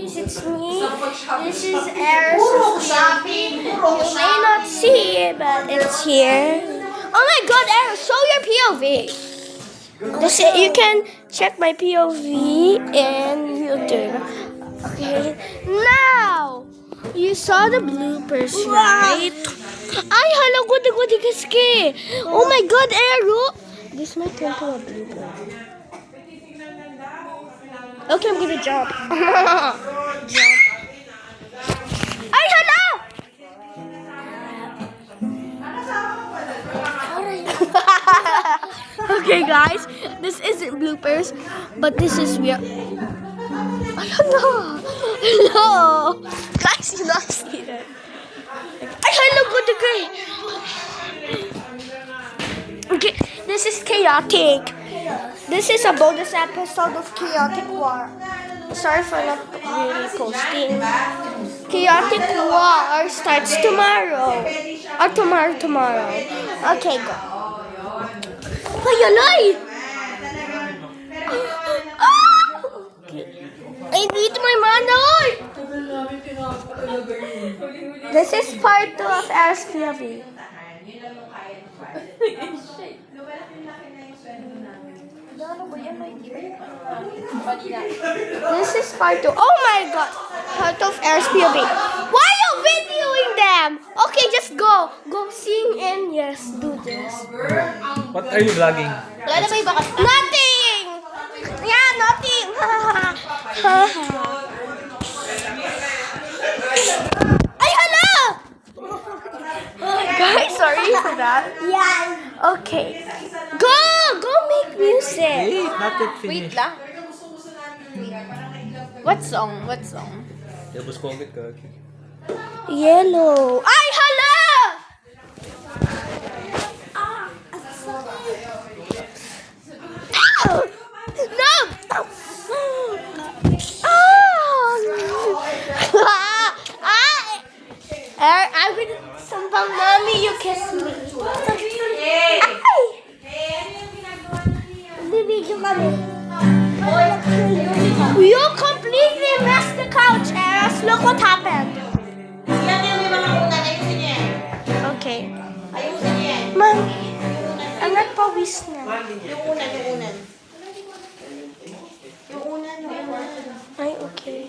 guys, it's me. This is Eris. You may not see it, but it's here. Oh my god, Eris, show your POV. This is, you can check my POV in YouTube. Okay, now you saw the bloopers, right? Ay, hala, goody kaske. Oh my god, Ero. This might turn to a blooper. Okay, I'm gonna jump. Jump. Ay, hala! Okay, guys, this isn't bloopers, but this is real. Ay, hala! Hello! Guys, you not see that. Ay, hello, good guy. Okay, this is chaotic. This is a bonus episode of Chaotic War. Sorry for not really posting. Chaotic War starts tomorrow. Or tomorrow. Okay, go. Ay, alay! Ay, dito may manoy! This is part 2 of Eris POV. This is part 2. Oh my god! Part of Eris POV. Why are you videoing them? Okay, just go. Go sing and yes, do this. What are you vlogging? Wala na ba iba ka? Nothing! Yeah, nothing! Ay, hala! Guys, sorry for that. Yeah. Okay. Go! Go make music. Hey, not yet Wait finished. lang. What song? What song? Ilbos ko agad ka. Yellow. Ay, hala! No! I'm gonna somehow, mommy, you kiss me. Ay! Bibidyo kami. You completely messed the couch, Eris. Look what happened. Okay. Mommy, I'm not pawis na. Ay, okay.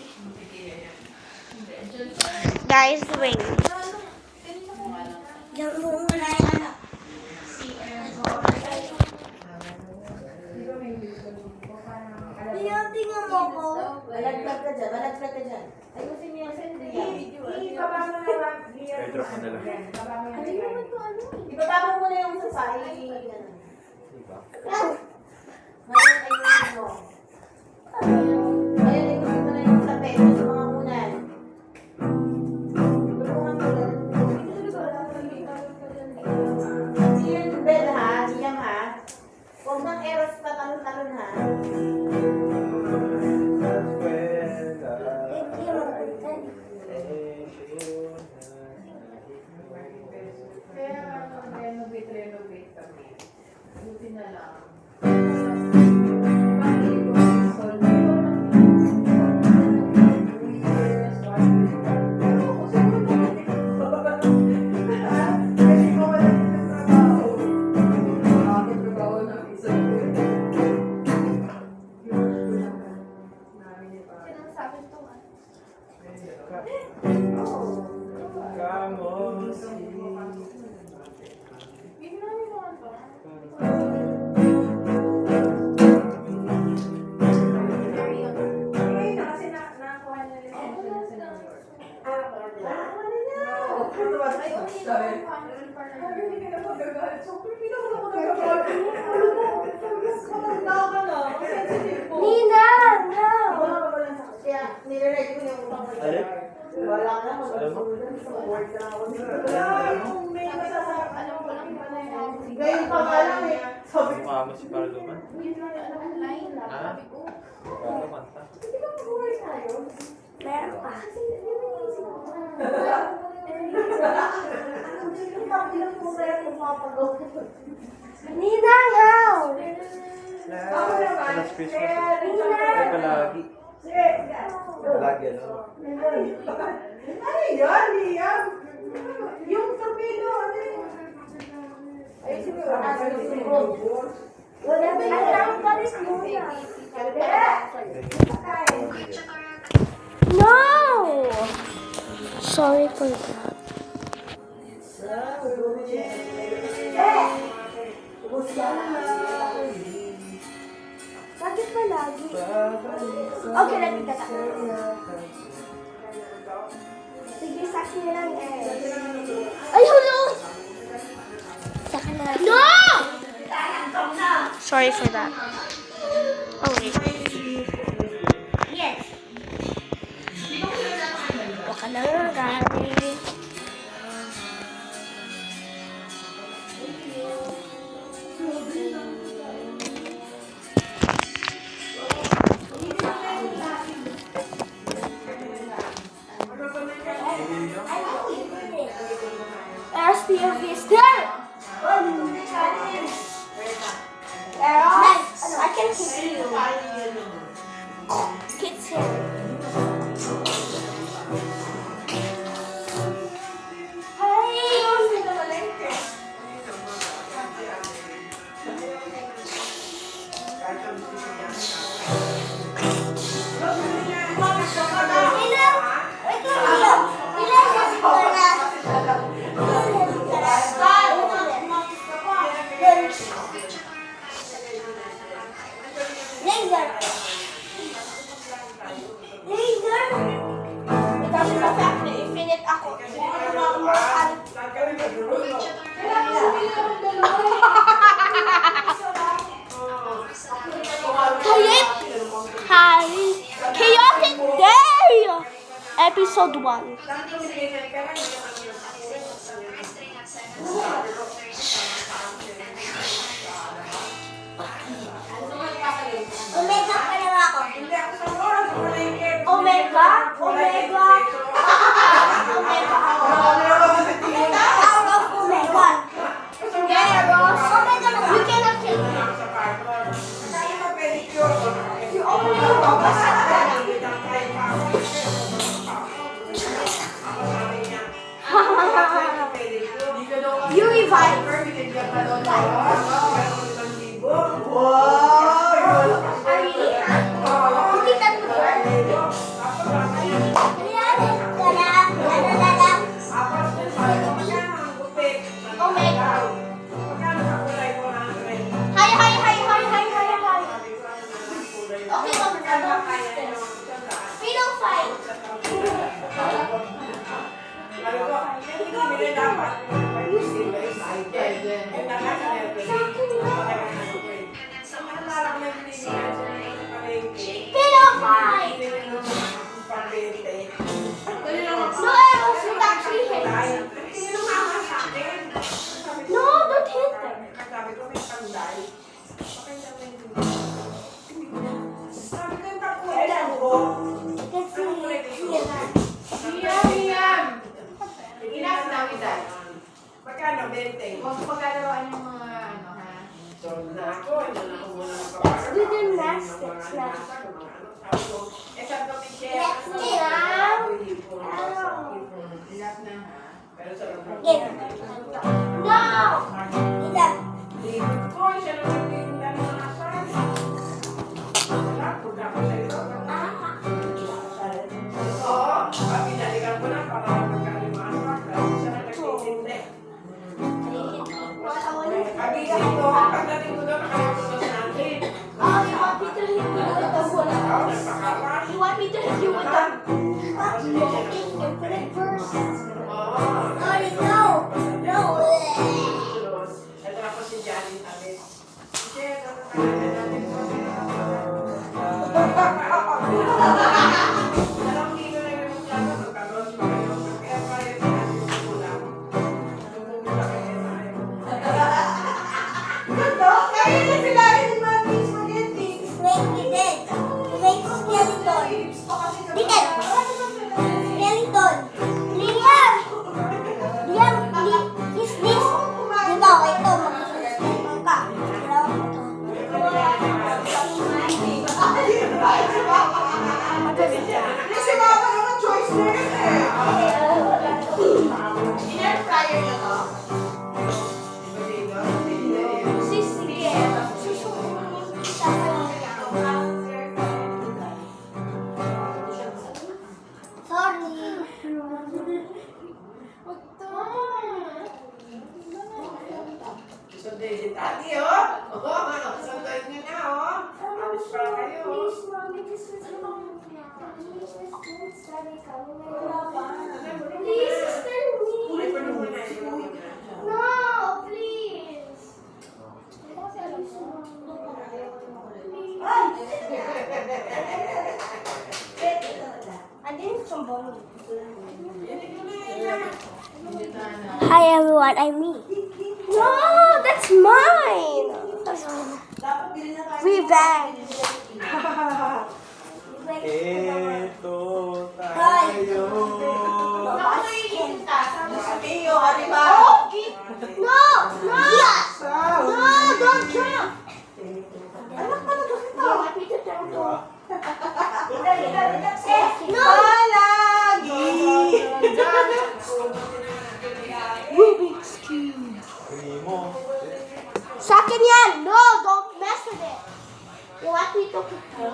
Guys, wait. Tingnan mo ko. Malaglag ka dyan. Ayusin niyo yung send niya. Ibaba mo na lang. I-drop mo na lang. Ibaba mo muna yung sa side. Ngayon ayusin mo. Ngayon ayusin mo na yung sa peso sa mga unan. Yung bed ha, siyang ha. Huwag nang eros pa talon-talon ha. Renovate kami. Buti na lang. Nina, no. Kaya nire-ready ko yung utang ko. Wala ka na, mag-sudan sa work na ako. May masasarap, alam ko lang pala yan. Ngayon pa nga lang eh. Sabi ko, Mama si Parluman. Ha? Parluman ta. hindi ba mag-work tayo? Meron pa. Ilang po kaya kung mapagawa. Nina, how? Ako naman, Last Christmas. kaya rin Teka lagi. Sige, Lagi Ano yan, Liam? Yung torpedo, ano yun? Ay, siguro. Alam pa rin muna. No! Sorry for that. Bakit ba lagi? Okay, let me get that. Sige, sa akin na lang eh. Ay, hello! Sa akin na lang. No! Sorry for that. Oh, wait. Yes. Baka na nga, guys. SPOV is there! I can kiss you. Kiss him. Chaotic Day! Episode 1. Omega pa lang ako. Omega? Omega? Omega ako. Out of Omega. Omega na. You cannot kill me. You only you revive. Magkano, 20? Huwag pagkalaroan yung mga ano, ha? So, na ako muna magpapagawa. Do the gymnastics na. Eh, sabi ko, Michelle, Next lang. Ilat na, ha? pero sa loob. No! Ilan? Ko, siya naman yung dami ng asal. Wala, punta ko sa ito. Oo, pinalikan ko na para magkalimaan. Dahil siya na nagtitindi. Abisin ko, pagdating ko doon, nakalimutan sa natin. Oh, you want me to hit you with the bullet? Ako, nagpakapan. You want me to hit you with the infinite verse? Oo. No! No! Sunod. Ito ako si Johnny sabi. Michelle, ano ka natin Dalawang kilo na yung plato, magkaroon pa kayo. Kaya pala yung pinag-ulam. Nung pumunta kayo tayo. Ganda! Kaya na sila rin yung mga spaghetti. Wait, we did. We made skeleton. We did. Skeleton. Liam! Liam, Air fryer na to. Sige. Susunod kita pa Sorry. Sunday si Tati, oh. Sunday niya na, oh. Alis pa kayo. Please, mommy, this is wrong. Please, sister me. Kulay pa naman na No, please. Hi everyone, I'm me. No, that's mine. Revenge. Ito tayo. Iyo, ano ba? No, no, no, don't jump. Anak pa na You want me to jump? No. Palagi! Rubik's Cube. Hindi mo. Sa akin yan. No, don't mess with it. You want me to kick you?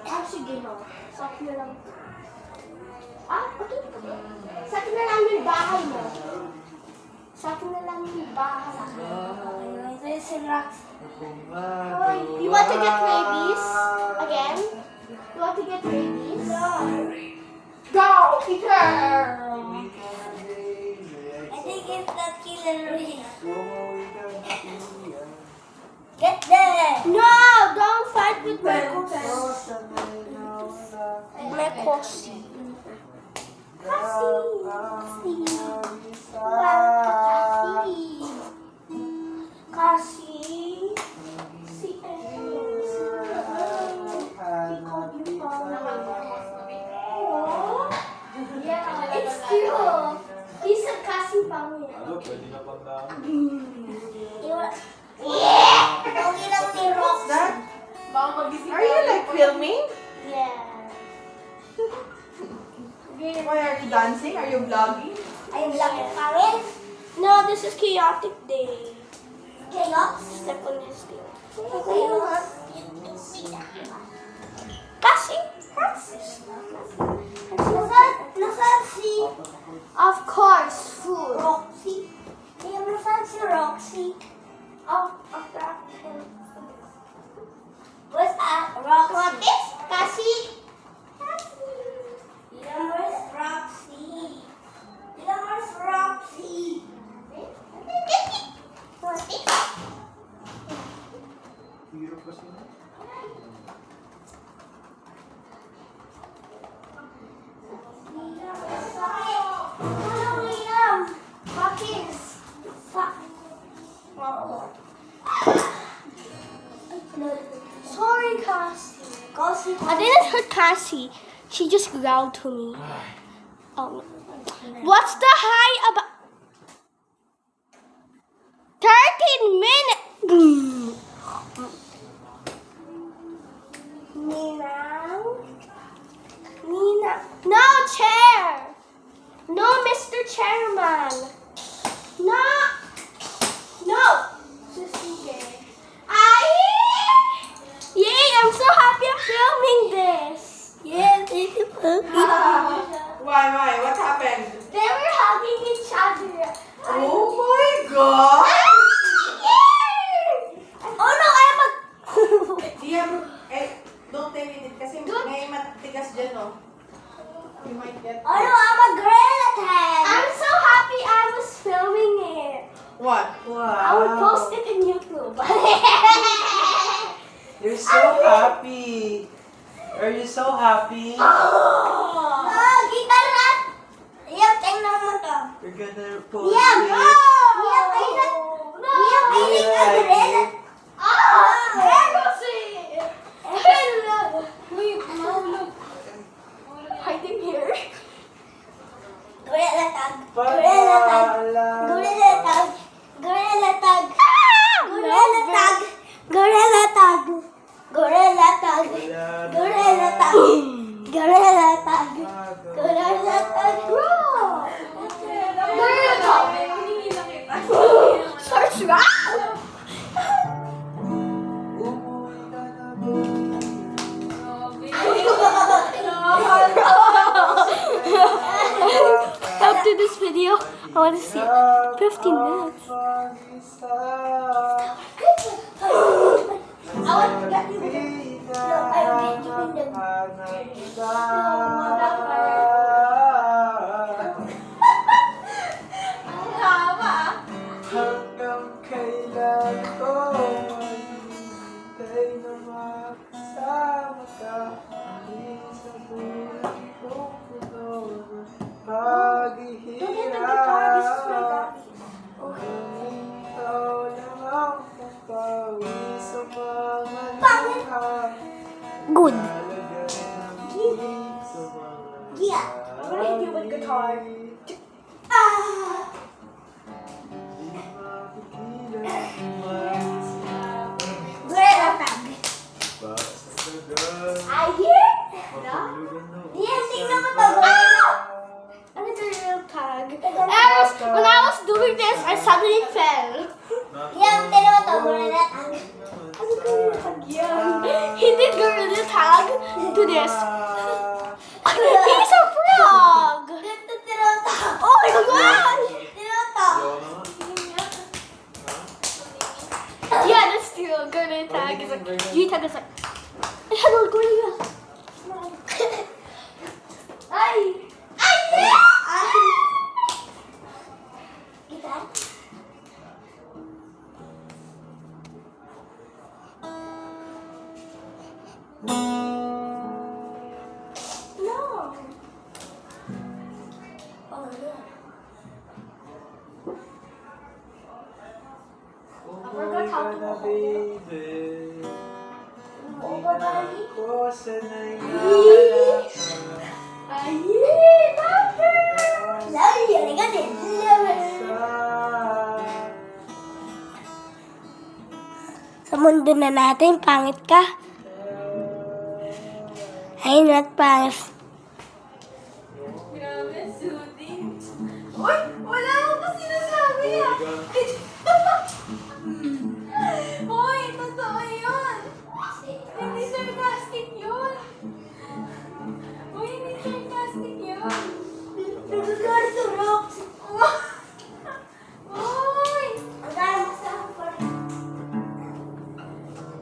Ah, sige no. Sa akin na lang. Ah, okay. Sa akin na lang yung bahay mo. Sa akin na lang yung bahay. This is rocks. You want to get rabies? Again? You want to get rabies? No. Go, Peter! I think it's the killer race. Get there! No, don't fight with my Kosi. My Kosi. Kasi, si yeah, it's true. He's a kasi pangit. Ano, pwede na pang dami. Okay lang ni Rox. Baka magising Are you like filming? Yeah. Why are you dancing? Are you vlogging? I'm lang kami. No, this is chaotic day. Chaos. Step on his tail. Chaos. Kasi, Nasaan si of course, food. Roxy? Kaya nasaan si Roxy? Of that. Where's Roxy? What is kasi? Where's Roxy? Where's Roxy? What is? Hirap kasi. Sorry, Cassie. I didn't hurt Cassie. She just growled to me. What's the high about? 13 minutes. Nina. No chair. No, Mr. Chairman. No. No. Yay, I'm so happy I'm filming this. Yeah, thank you. Why? What happened? They were hugging each other. Oh my God! Oh no, I'm a... Don't take it kasi may matigas dyan, no? You might get... Oh no, I'm a gorilla tag. I'm so happy I was filming it. What? I will post it in YouTube. You're so happy. Are you so happy? Gitar na. Iyam, tingnan mo to. You're gonna post Iyam, it. Iyam, ay na. Iyam, ay Do you na like gorilla. it? Hiding here. Gorilla tag. Pala. Gorilla tag. Gorilla tag. Gorilla tag. Gorilla tag. Gorilla tag. Gorilla tag. Gorilla tag. Gorilla tag. Gorilla tag. Gorilla tag. Search round. After this video, I want to see 15 minutes. I want to get you the. No, I will get you the. Hanggang kailan ko maghihintay na makasama ka? Di sa buhay kong puno ng paghihirap. Ikaw lang ang pampawi sa mga luha. Good. Talaga ng higit sa mga Yeah. I'm gonna hit you with guitar. Ah. Gorilla tag. I hear. Diyan, tingnan mo to. I'm a gorilla tag. Eris, when I was doing this, I suddenly fell. Diyan, tingnan mo to. Gorilla tag. Ano gorilla tag yan? He did gorilla tag to this. He's a frog. Dito, tingnan mo to. Oh my god! Tingnan mo to. Yeah, that's true. Gorilla tag is like, G-tag is like, hello gorilla. Ay! Ay! Ay! Kita? No. Oh, yeah. Umuwi ka na, baby. Hindi na ako sanay na wala ka. Ay, number! Love you. I got it. Love it. Sa mundo na natin, pangit ka. Ay, not pangit. Grabe, soothing. Uy! Wala akong pa sinasabi ah! Uy! Totoo yun! Hindi sarcastic yun! Uy! Hindi sarcastic yun! Nagkakaroon sa rocks. Uy! Ang dami mo sa ako pa rin.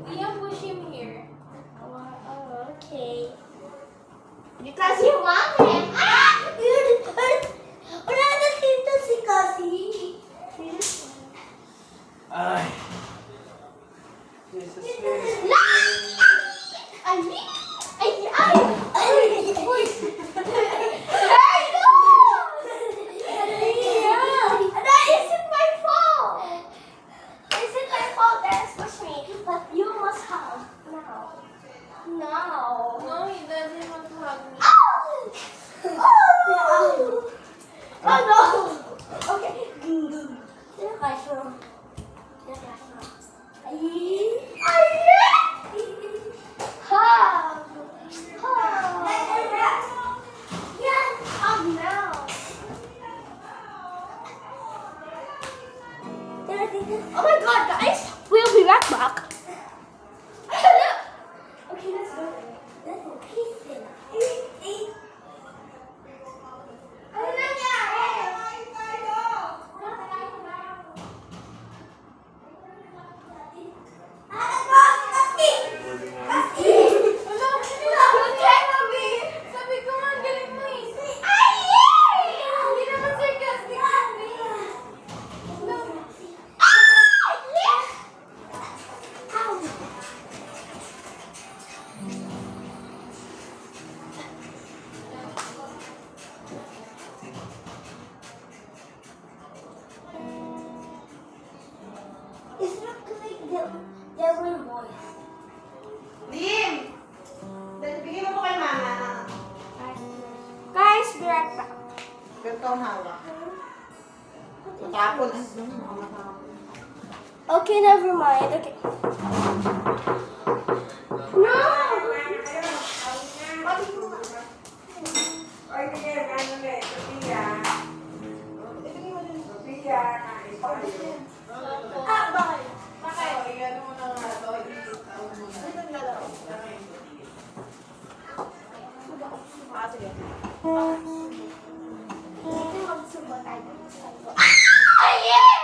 Liam, push him here. Oh, okay. Because you want him. Ah! Wala na dito si Cassie. Ay. Jesus Christ. Ay! Ay! Ay! Uy! Hey! No! That isn't my fault! Isn't my fault that it's pushed me, but you must have. Now. Now. No, he doesn't want to hug me. Oh! Oh no! Okay. Oh my god, guys! We'll be right back. Okay, let's go. Let's go. Ano nangyari? Sabi ko nga, galing mo eh. Ay! Hindi naman sarcastic yun eh. It's not like devil voice. Lim! Bigyan mo po kay mama. Guys, be right back. Ganito ang hawak. Matapon. Okay, never mind. Okay. No! sige. Hindi magsubo tayo. Ayay!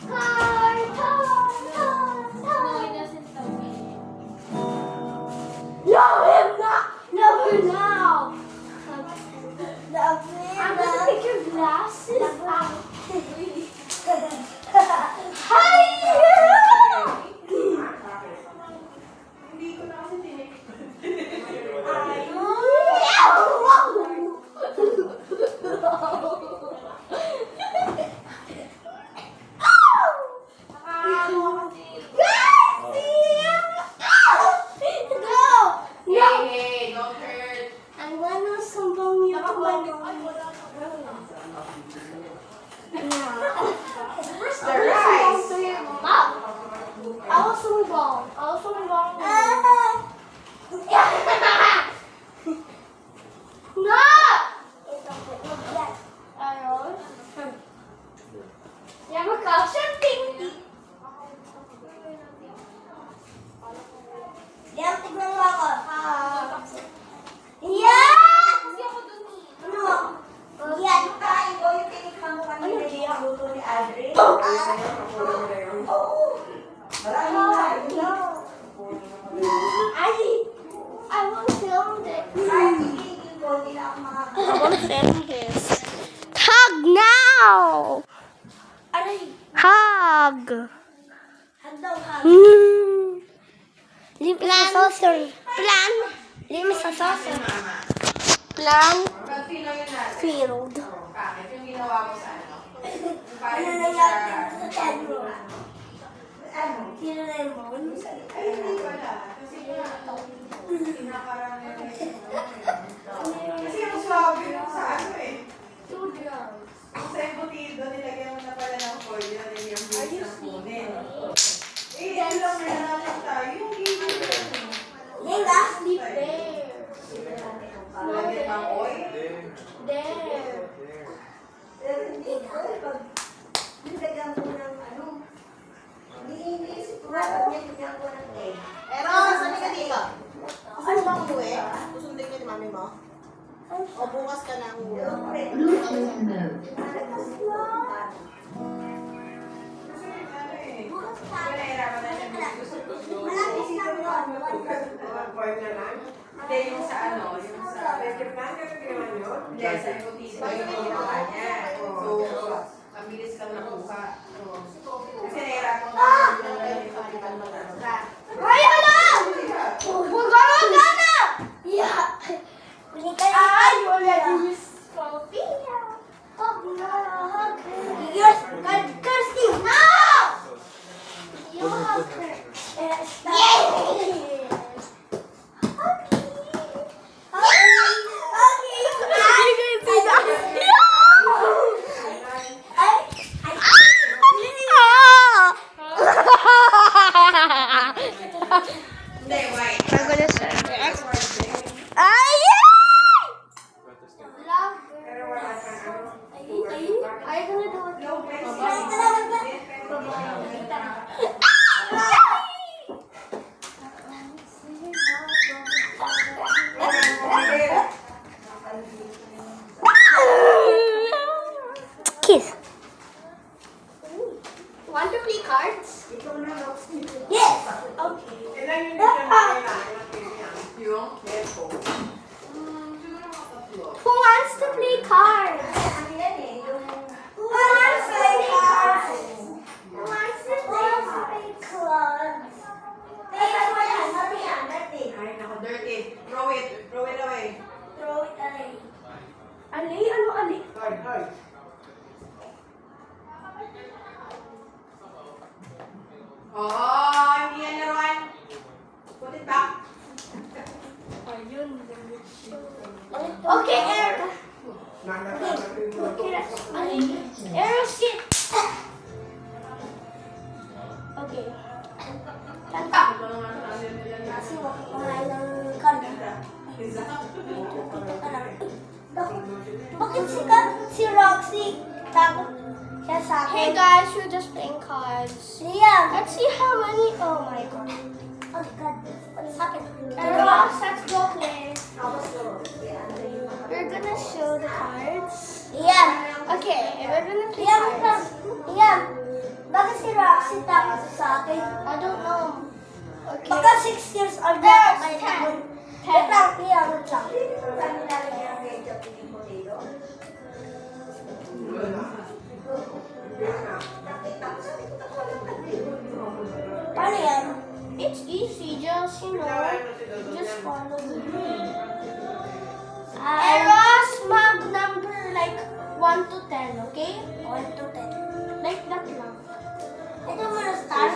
Car! Love him now! Love her now! I'm gonna take your glasses out. Hindi ko na kasi tinig. Hey, don't hurt. I'm gonna sumbong you to my mom. Where's the rice? Mom! I was sumbong. No! Ayos. Ya magkakasya tingti. Yan, tignan mo ako. Yan! Ano? Yan. Kain ko yung tinikman mo kanina yung luto ni Adri. Maraming kain. I will film it. Ay, tigigil ko. Hindi na ako makakain. I want to film this. Hug now! Aray, Hug! hagdaw hag. Limes sa saucer. Plan. Limes sa saucer. Plan. Pag-feel lang yun natin. Filled. Bakit? Yung ginawa mo sa ano? Parang Ano hindi nangyari siya... sa chan mo? Ano? Sino na yung mon? Ay, hindi pala. Kasi pinakarami na kasi yung swabe yung sa ano eh. 2 drums. Sa embutido, nilagyan mo na pala ng foil yun yung base ng kunin. Eh, ito lang na natin tayo. Yung gigil yun. Yung asleep there. Lagyan ng oil. There. Pero hindi ko. Pag nilagyan ko ng ano, hindi sigurado niya nilagyan ko ng egg. Pero, saan ka dito? Ano bang uwi? Susundin ka ni mami mo? O bukas ka na ang uwi? Hindi, yung sa ano, yung sa Pepperman, kaya ginawa nyo? Hindi, sa embutido yung ginawa niya. So, ang bilis lang nakuha. Kasi nahirapan ko yung kapitan mo na. Kaya na! Huwag na! Yeah. Ay, wala din yung Sophia. Hug na, hug her. Yes, Kirsty, no! You hug her. Yes. Hindi, wait. I'm gonna send it. Love Pero wala kang ano. Are you gonna do it? Low press. Kiss. Want to play cards? Yes. Okay. Ilan yung bigyan mo kailangan? Yung? Yes po. Siguro mga tatlo. Who wants to play cards? Who wants to play cards? Who wants to play cards? Ay, nako, dirty. Throw it. Throw it away. Throw it away. Ali? Ano ali? Hi, hi. Oh, hindi yan naman. Put it back. Okay, Eric. Eric, sit. Okay. Kanta. Kasi wala ng kanta. Bakit si Roxy takot siya sa akin? Hey guys, we're just playing cards. Liam, let's see how many. Oh my god. Oh god, what is happening? Rox, let's go play. cards. Ian. Okay, we're gonna play Ian, cards. Ian. Bakit si Roxy tapos sa akin? I don't know. Okay. Baka 6 years old na Yes, ako. 10. Wait lang, Ian, wait lang. Saan nilalagay ang ketchup yung potato? Paano yan? It's easy, just just follow the Eros, mag number like 1 to 10, okay? 1 to 10. Like that lang. Ito muna start.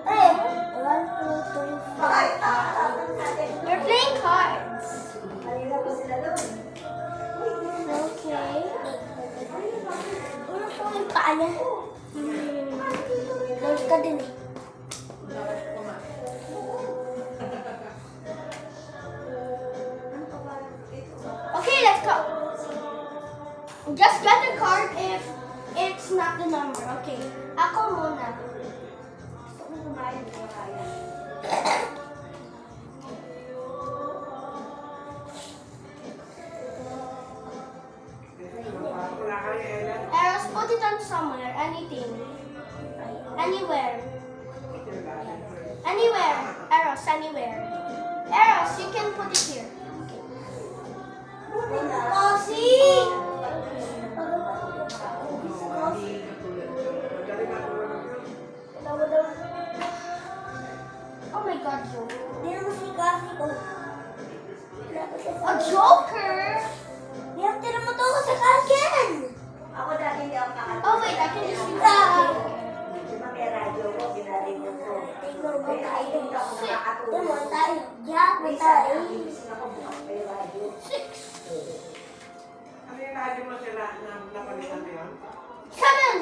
Eh, 1, 2, 3, 4. We're playing cards. Kanina pa sila doon. Okay. Ano po yung paa niya? Nose ka din eh. Okay, let's go. Just get the card if it's not the number. Okay. Ako muna. Eros, put it on somewhere. Anything. Anywhere. Anywhere. Eros, anywhere. Eros, you can put it here. Coffee! Oh my God, Joe. Hindi naman si coffee ko. A Joker? Hindi tira mo to ako sa kalken! Ako dati hindi ako nakatulog. Oh wait, I can just use that. Di ba may radyo ko, ginarinig ko. Tingnan mo tayo. Hindi ako nakakatulog. Tingnan mo tayo. Diyan mo Minsan, tayo. nagigising ako bukas pa yung radyo. 6. Ano yung radyo mo sila na napalitan mo yun? 7.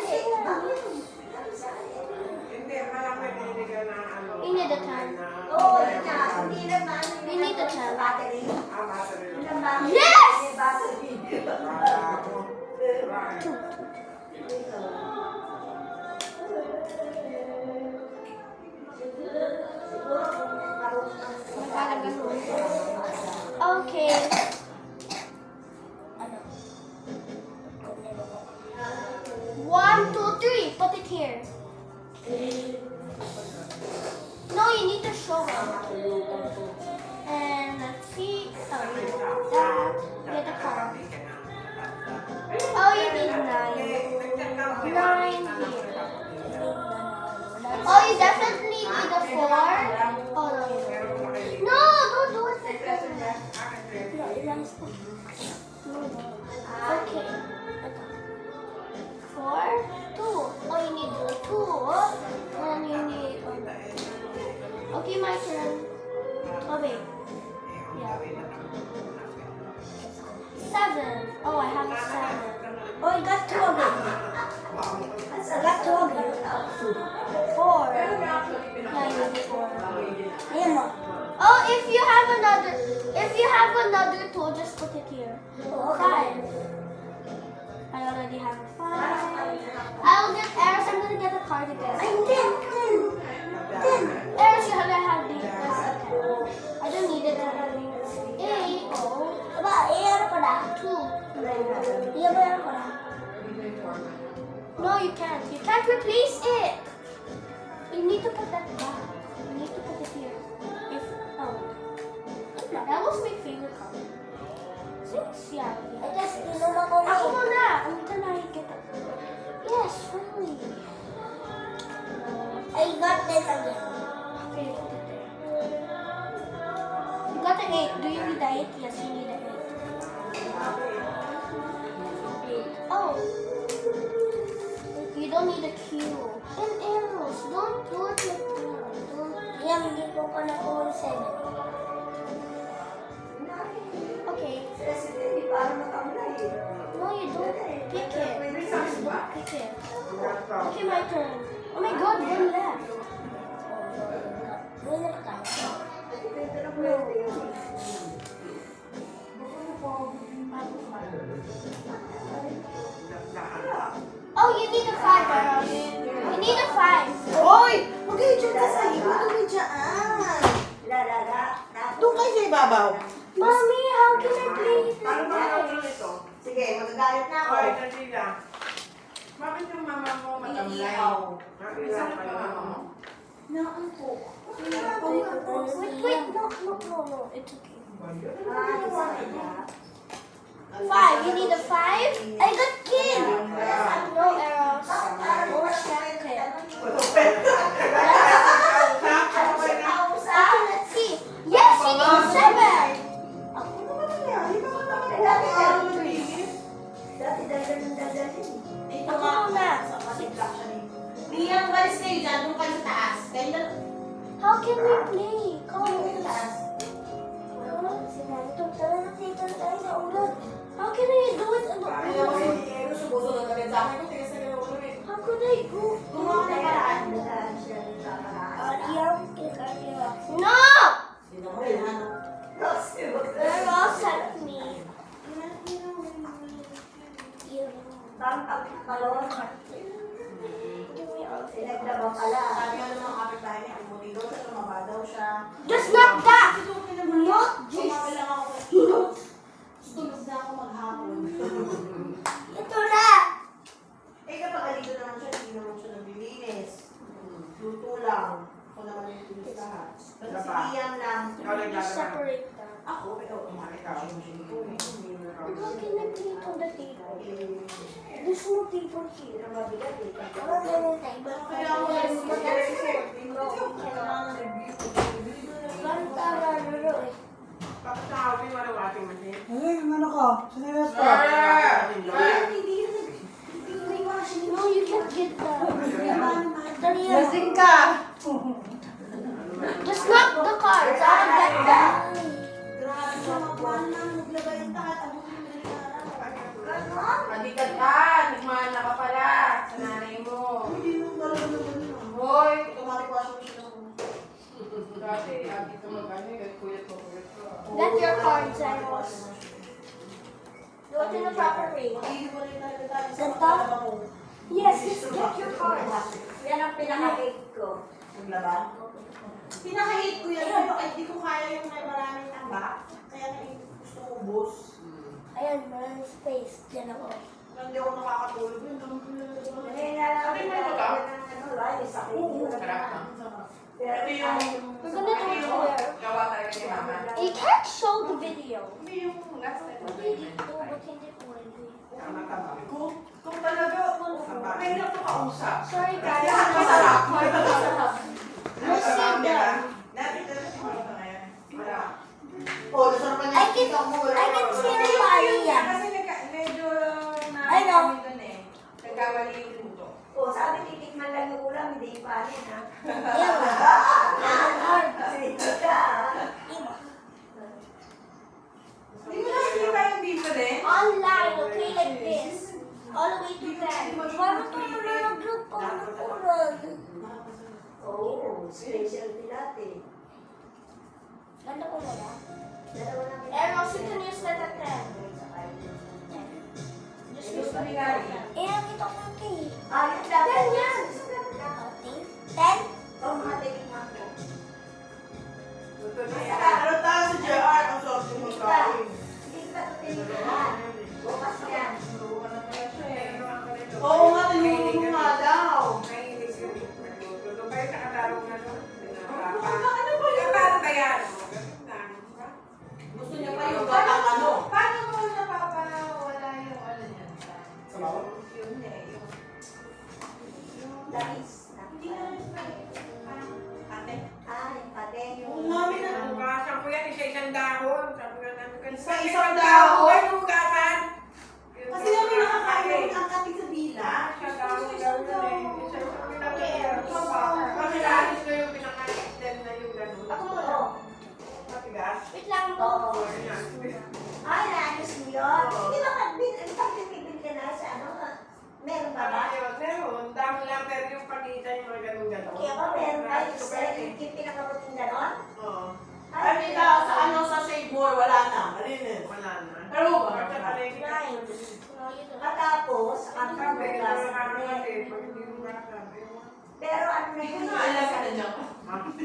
Hindi, marami binibigyan na ano. We need a time. Oo, yun nga. Hindi naman. We need a time. Battery. Ah, battery Yun lang. ang bakit. Yes! May battery. Kala ko. Right. Siguro kung marunong Okay. One, two, three. Put it here. No, you need to show it. And let's see. Oh, that. Get the card. Oh, you need 9. 9 here. Oh, you definitely need a 4. Oh, no, you don't. No, don't do it like that. No, ilang step. Okay. 4, 2. Oh, you need 2. And you need 1. Okay, my turn. Oh, wait. Yeah. 7. Oh, I have a 7. Oh, I got 2 again. I got 2 again. 4. Yeah, you need 4. Ayan mo. Oh, if you have another 2, just put it here. 5. I already have a 5. I'll get Eris. I'm gonna get a card again. Ay, 10. Eris, you have the rest of 10. I don't need it. 8. Oh. Aba, iyan ko na. 2. Iyan ba yan ko na? No, you can't. You can't replace it. You need to put that back. You need to put it here. That was my favorite card. 6, yeah. I just inuman ko na. Ako muna. Until I get it. Yes, finally. I got 10 again. Okay, put it there. You got the 8. Do you need the 8? Yes, you need the 8. Oh. You don't need a Q. And arrows. Don't do it like that. Don't. Iyan, hindi ko pa nakuha 7. Okay. Hindi parang matamlay eh. No, you don't pick it. Just don't pick it. Okay, my turn. Oh my God, 1 left. Winner ka. Depende na pwede yun. Oh, you need a 5, arrows. You need a 5. Hoy! Huwag kayo dyan ka sa iba. Doon kayo dyan. Doon kayo sa ibabaw. Mommy, how can I play this Paano ba game? naman ito? Sige, magagalit na ako. Oy, Tandila. Bakit yung mama mo matamlay? Iihaw. Nakilala pa yung mama mo? Wait, no. It's okay. Ah, 5. You need a 5? I got kid. No arrows. No second. Okay, let's see. Yes, you need 7. Dito Ako nga. muna. Liam, balis kayo dyan. Doon kayo sa taas. Kayo na. How can we play? Come Kayo on. sa taas. How can I do it on the Kaya ako floor? yung Ero, sumusunod agad sa akin. Kung tigas na gano'n ulo eh. How could I go? Gumawa ka ng paraan. No! Sino ko rin, ano? They're all set of me. Parang pagkalawang Give me all of it. Pinagdaba pala. Sabi nga naman kapit-bahay niya, kung daw siya, tumaba daw siya. Just not that! Not Tumabi lang ako. Tulog na ako maghapon. Ito na! Eh kapag alito naman siya, hindi naman siya naglilinis. Luto lang. Ako naman yung tulis lahat. Basta si Liam lang. Ikaw lang Just gagawin. separate them. Ako, ikaw, umalit ako. Hindi ko How can I play it on the table? eh. There's no table here. Mabigat eh. Kaya mo lang Bakit nakawin mo ng washing machine? Ay, ano ka? Sinilas ka? No, you can't get that. Lasing ka! Just knock the cards out of that bag. Grabe siya magwan lang. Naglagay yung takat. Madigad ka! Nagmahal na ka pala sa nanay mo. Hindi yung galaw naman yun. Hoy! Automatic washing machine ako. Dati, lagi ito mag-ano yun. Kuyat ko. Get your cards, Amos. Do it in the proper way. Mag-iiwalay talaga tayo sa Ganda? paglalaba mo. Yes, just get your cards. Yan ang pinaka-hate ko. Maglaban? Pinaka-hate ko yan. Pero hindi ko kaya yung may maraming tambak. Kaya gusto ko ubos. Ayan, maraming space. Diyan ako. Hindi ako nakakatulog. Yung Sabi mo ito ka? Ito yung... We're gonna do it here. Gawa talaga ni mama. You can't show the video. Hindi yung last time. But hindi pwede. Tama. Kung talaga, may lang ito kausap. Sorry guys. Masarap. We'll see them. Nakita na si mama ngayon. Wala. Oh, nasarapan niya. I can see the Maria. Kasi medyo na... I know. kami dun eh. Nagkamali yung luto. Oh, sabi titikman lang yung ulam, hindi pa rin ha. Hindi mo nakikita yung beef pa din? Online, okay, like this. All the way to 10. Parang ito na nag-group ko ng ulan. Oh, specialty natin. Ganda ko na ba? Dalawa lang Eros, you can use that at 10. Just use the Eh, nakita ko yung cake. Ah, yun dapat. 10 yan. 10? Oh, mga titikman ko. Luto na yan. Ano tayo sa JR? Ang sorte mo kain. Hindi ka ito tinikman. Bukas yan. Oo nga, tinulong nga daw. Mahilig yung magluto. Kaya sa katarong na doon. Ano ba yung katarong kaya? Gusto niya pa yung batang ano. Paano mo napapawala yung ano niya? Sa bawah? Yun eh. Labis. Hindi na rin parang ate. Ah, yung pate. Oo nga, binugasan ko yan. Isa-isang dahon. Sabi nga namin, Isa-isang dahon? Ay, binugasan. Kasi nga may nakakain ang katig sa dila. Isa dahon daw yun eh. Isa-isang pinakain. Kasi alis ko yung pinaka-extend na yung ganun. Ako muna. Matigas. Wait lang po. Oo. Ay, naayos mo yun. Hindi ba pag-bibili ka na sa ano? Meron ba ba? Meron. Dami lang pero yung pagitan yung mga ganun-ganun. Kaya ba meron ba yung pinakabuting ganon? Oo. Ay, sa ano sa Save More, wala na. Malinis. Wala na. Pero ba? At saka rin, Matapos, ang sabi ko pagbukas. na kasi, pag hindi mo masabi. Pero ano na yun? Alam ka na dyan.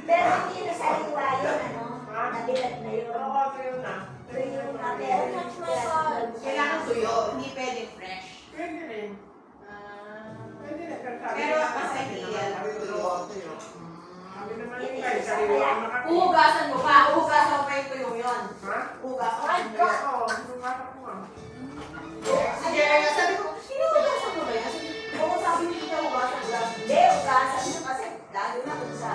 Pero hindi na sa liwa yun, ano? Nabilat na yun. Oo, tuyo na. Tuyo na. Don't touch my cards. Kailangan tuyo, hindi pwede fresh. Pwede rin. Pwede na. Pero kasi real. Sabi naman yung guys, sariwa ang makapit. Uhugasan mo pa. Uhugasan mo pa yung tuyo yun. Ha? Uhugasan mo My yung tuyo. God. Oo, lumatak mo ah. Si Jerry, sabi ko, sino uhugasan mo ba yan? Sabi ko, oo, sabi niyo kita uhugasan mo lang. Hindi, uhugasan niyo kasi lalo na kung sa...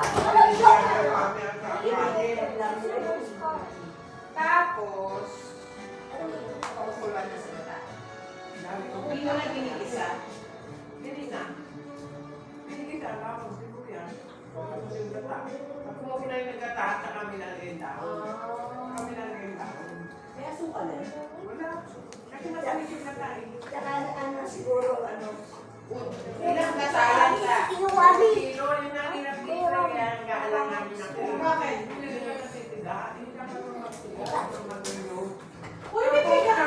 Tapos, kukulan na sa gata. Hindi mo na ginigisa. Hindi na. Pinigisa lang. Hindi ko yan. Tapos yung gata. Tapos mo na yung gata at saka kami nalagay down. Kami nalagay down. May asukal eh. Wala. Kasi masalit yung gata eh. Saka ano, siguro, ano, Ilang gasalan sa Inuwabi. kilo yun ang hinapitra kaya ang gaalang namin ng kilo. Bakit? Hindi na natitiga. Hindi ka naman magtiga. uy, may pwede ka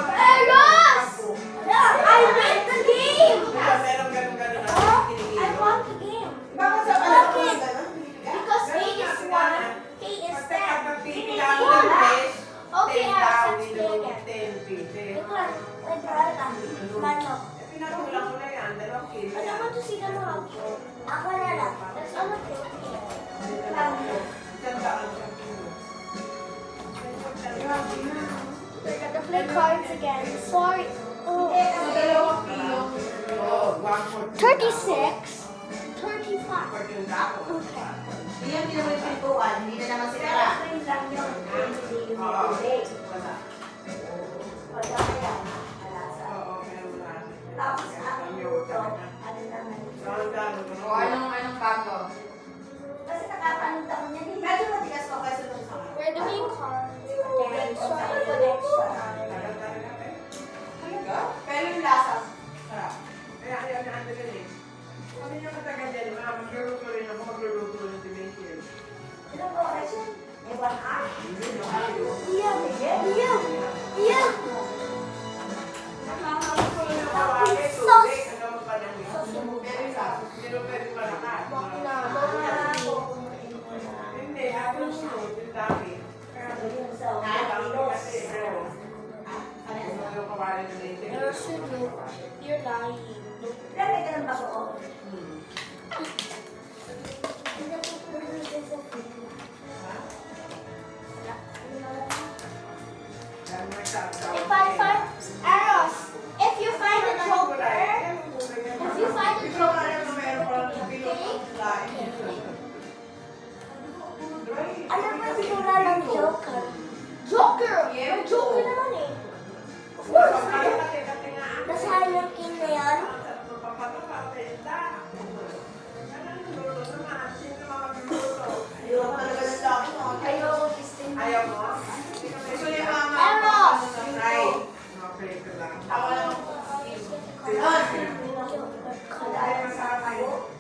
Eros! I win the game! Meron ganun-ganun na I kinikilo. won the game. Bakit sa alam ko Bakit? yung ganun? Because A is 1, K is 10. Pipila mo ng base, Okay, 10 Eros, daw, let's play nilulog again. 10 pieces. Ito lang. Nagkarala. Mano. Pinatulang ko na yan, 2 kilo. Ano mo to sila mga ako na lang. That's all of it. Isang daan sa kilo. We're gonna play cards again. Sorry. Oh. So, 2 kilo. Oo, 1/4. 36. 35. 1/4 dako. Okay. Hindi yan naman pintuan, hindi na naman sinara. Oo. Wala. Wala kaya, alasa. Oo, meron na. Tapos ang luto, ano naman. Anong bago? Kasi nakatanong ako niya, medyo matigas pa kasi nung sa We're doing cards again. Sorry for next time. Talaga? Pero yung lasa, Sarap. Kaya ayaw na ang tagal eh. Sabi niya matagal din, magluluto rin ako, magluluto rin si Michael. ilang oras yun? May 1 hour? Yeah. Yeah. Yeah. Nakakawali, tubig, ano mo pa lang yun? Pero sa, hindi mo pwede malakas. Hindi, ako sunod, yung dami. Kaya dami kasi, pero, ano yung kawali na natin? You're lying. Lagay ka ng baso. If I find arrows, if you find a joker, if you find a joker, ano ba yung sura ng joker? Joker! May joker naman eh. Of course. Nasa Halloween King na yan. Ayoko talaga ng dami, no? Ayoko kistin. Ayaw mo? Gusto niya mama. Eros! Ay, okay ko lang. Tawa lang ako.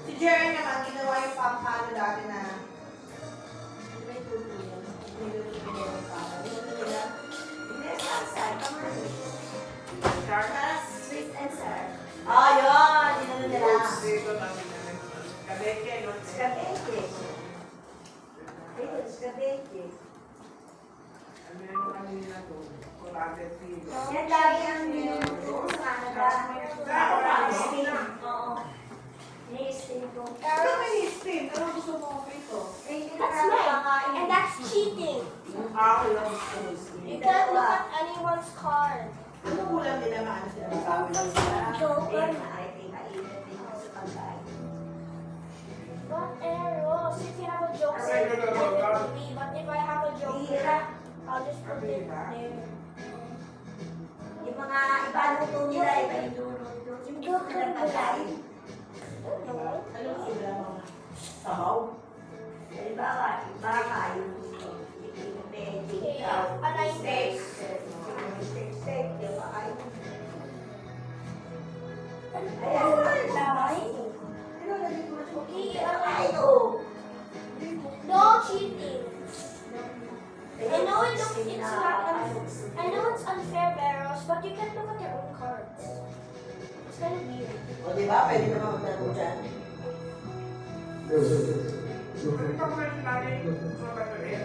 Si Jerry naman, ginawa yung pampano dati na may tuto yan. May luto niya yung pampano. Hindi, saan? Para sweet and sour. Oh, yun! Ginano nila. Kabeke, no? Skabeke. Ayun, skabeke. Ano yung kanina to? 400 kilo. Yan lagi ang niluto sa Canada. Ni-steam. Oo. Ni-steam ko. Pero may spin. Ano gusto mo ito? Eh, hindi na That's namin mine. kakain. And that's cheating. Ako lang gusto mo spin. You can't look at anyone's card. Ano ulam nila maano sila? Magkawin lang sila. Joker. Eh, maaari mainit din sa pagkain. But arrows, if you have a joker, give it to me. But if I have a joker, I'll just put it there. Yung mga iba luto nila, iba yung luto. Yung joker ng pagkain. Ano sila mga sabaw? Iba ka yung veggie, ikaw, steak, yung makain. Ayan, lamay. Ano na dito mo? Okay, Ay, oh. no cheating. I know it's unfair, Barrows, but you can look at your own cards. It's kind of weird. O, di ba? Pwede naman maglaro dyan. Ano pa mga lagi? Gusto mo ba ito rin?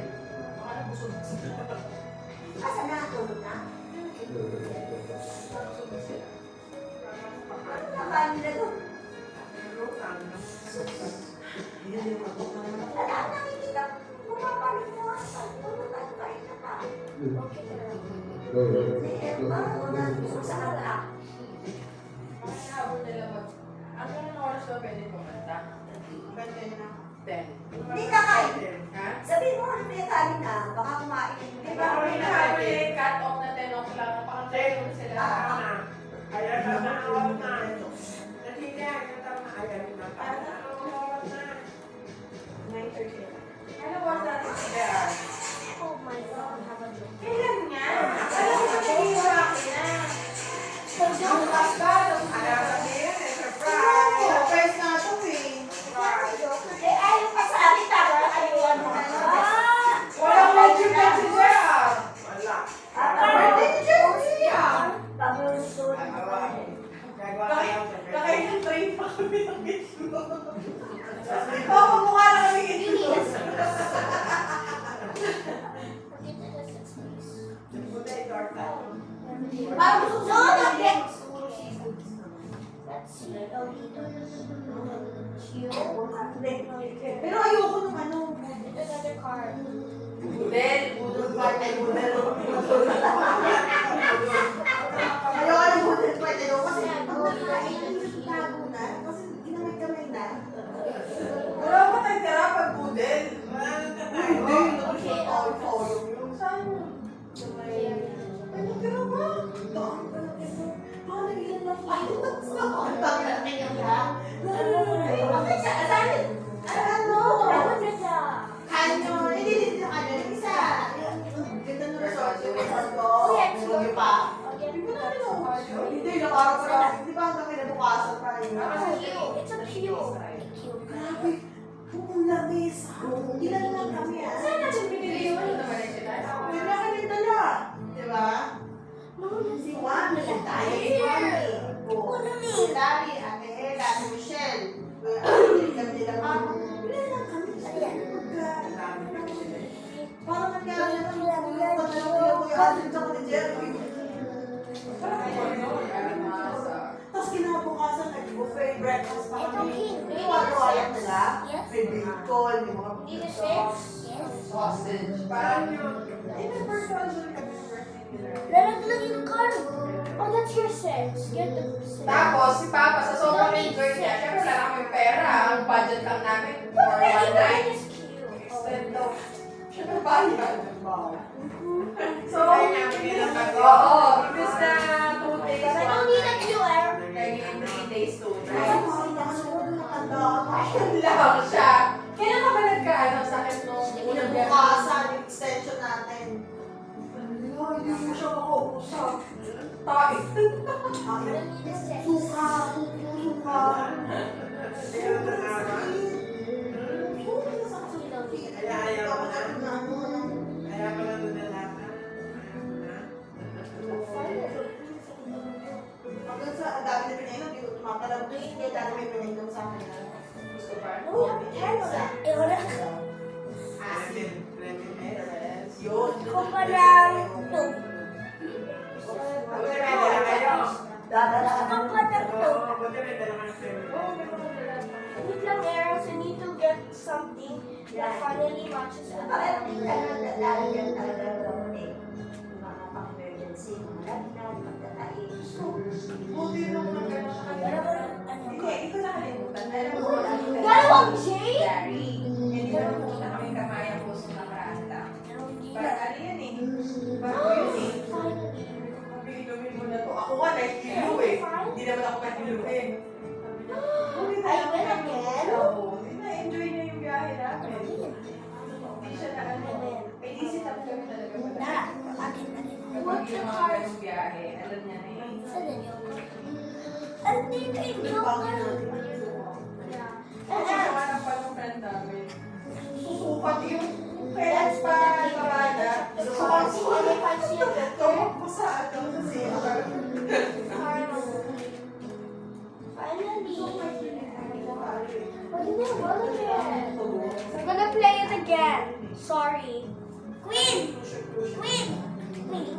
Ang ganun oras ba pwede pumunta? Ganda na. 10. Hindi ka kain. Ha? Sabihin mo, ano yung kain na? Baka kumain. Di ba kung hinahabi, cut off na 10 o'clock, pakatulog sila. Ayan, oras na. Nakikiyan, natama na. Ayan, natama na. Oras na. 9:30. Ano oras natin sila? Oh my God, have a joke. Kailan nga? Alam mo sa tingin sa akin na. So don't Bukas ba? Alam sabihin, surprise. Surprise na ito eh. Eh, ayaw pa sa akin, tapos ayaw mo na. Walang legend na siya. Wala. Birthday ni Chelsea. Nakailang train pa kami ng issue. Oo, mukha na kami issue. Buday, Dorta. No, not yet. That's Pero ayoko nung ano. another card. Budel, budol pa kay budel. Ayoko nung budget pa ito. Kasi ang nakain yung tago na. Kasi ginamay-gamay na. Wala pa tayo tira pag budel. Wala na tayo. Okay, Yung saan mo? Ano tira mo? Paano yun lang? Ay, tapos na ako. Ang dami na kanyang Ano? Ano? Hindi din na ano. Isa. Ganda ng resort. Yung resort ko. Yung pa. Hindi ko namin ako. Hindi, nakaraw pa lang. Di ba ang kami nabukasan pa rin? It's a cute. Grabe. Buong lamis. Ilan lang kami ah. Saan natin pinili yung ano naman yung sila? May mga kami dala. Di ba? Si Juan, naging tayo. Si Mami. Si Larry, Ate Ella, Ate Michelle. Hindi kami nila mama. Ilan lang kami. Parang nagkala na ni Jerry. Tapos kinabukasan, nag-buffet breakfast pa kami. May wala nila. May bacon, may mga Either six? Yes. Sausage. Parang yung... Ay, may persuasion kami ng birthday nila. Lalaglag yung card. Oh, that's your six. Get the six. Tapos, si Papa, sa sobrang enjoy niya, syempre wala kami pera. Ang budget lang namin for one night. It's cute. Extend daw. Syempre bayad. So, oo, imbes na 2 days, I don't need a QR. naging 3 days, 2 Ay, nights. parang nakasuot na nakandaan. Ayun lang siya. Kailan ka ba nagkaano sa akin nung unang gabi? Bukasan yung extension natin. Hindi mo siya makausap. Tayo. I don't need a six. Suka. Suka. Ayaw ko na. Ayaw ko na doon na lahat. Hanggang sa ang dami na pinainom, hindi ko tumatalab. Hindi, dami may pinainom sa akin. Gusto ba? Oh, camera. Eh, wala. Yun. Ko pa lang two. Buti may dala kayo. Dadala ka Ko ng pa lang two. Buti may dala kayo sa'yo. Wait lang, Eros. I need to get something that finally matches the Parang hindi ka na lalagyan talaga ng mga pang-emergency, mga lagnat, pagtatayin. Buti nung nagkano sa kanya. Pero ano? Hindi, ito nakalimutan. Alam mo, Dalawang J? Gary. Hindi ko na kami kamayan po sa nakaraan lang. Parang ano yun eh. Bago yun eh. Finally. Sabi, inumin mo na to. Ako nga, nahihilo eh. Hindi naman ako nahihilo eh. I win again? Oo. Hindi na-enjoy na yung biyahe namin. Hindi siya na ano. May easy up kami talaga. What's the Yung mga card? ganung biyahe, alam niya na eh. Andito yung joker. Yeah. Susuka ng palong friend namin. Susukat yung parents pa, barada. Susukat yung pansin. Tumakbo sa ato sa CR. Finally. But you didn't roll again. I'm gonna play it again. Sorry. Queen! Queen! Queen.